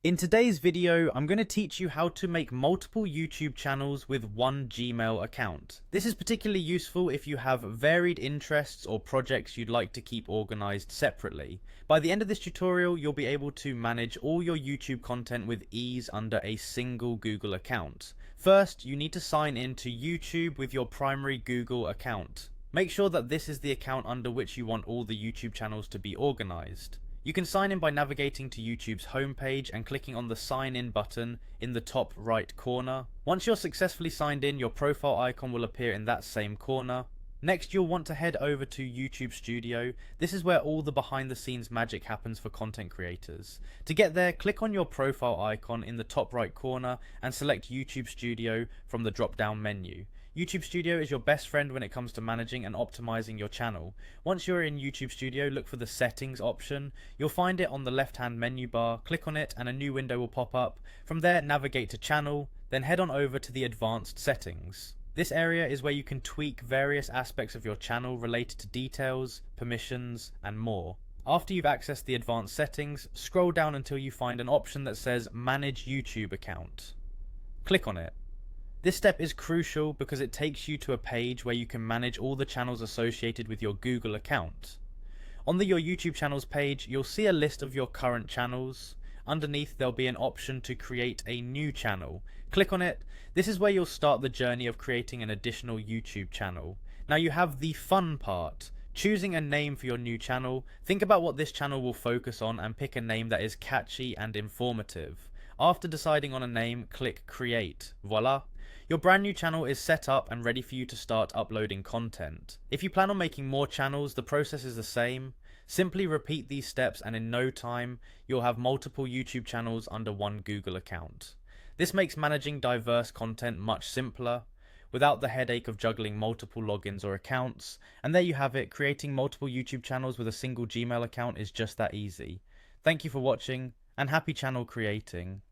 In today's video, I'm going to teach you how to make multiple YouTube channels with one Gmail account. This is particularly useful if you have varied interests or projects you'd like to keep organized separately. By the end of this tutorial, you'll be able to manage all your YouTube content with ease under a single Google account. First, you need to sign in to YouTube with your primary Google account. Make sure that this is the account under which you want all the YouTube channels to be organized. You can sign in by navigating to YouTube's homepage and clicking on the sign in button in the top right corner. Once you're successfully signed in, your profile icon will appear in that same corner. Next, you'll want to head over to YouTube Studio. This is where all the behind the scenes magic happens for content creators. To get there, click on your profile icon in the top right corner and select YouTube Studio from the drop down menu. YouTube Studio is your best friend when it comes to managing and optimizing your channel. Once you're in YouTube Studio, look for the settings option. You'll find it on the left hand menu bar, click on it and a new window will pop up. From there, navigate to channel, then head on over to the advanced settings. This area is where you can tweak various aspects of your channel related to details, permissions, and more. After you've accessed the advanced settings, scroll down until you find an option that says Manage YouTube Account. Click on it. This step is crucial because it takes you to a page where you can manage all the channels associated with your Google account. On your YouTube channels page, you'll see a list of your current channels. Underneath, there'll be an option to create a new channel. Click on it. This is where you'll start the journey of creating an additional YouTube channel. Now you have the fun part, choosing a name for your new channel. Think about what this channel will focus on and pick a name that is catchy and informative. After deciding on a name, click Create. Voila! Your brand new channel is set up and ready for you to start uploading content. If you plan on making more channels, the process is the same. Simply repeat these steps and in no time, you'll have multiple YouTube channels under one Google account. This makes managing diverse content much simpler, without the headache of juggling multiple logins or accounts. And there you have it, creating multiple YouTube channels with a single Gmail account is just that easy. Thank you for watching, and happy channel creating.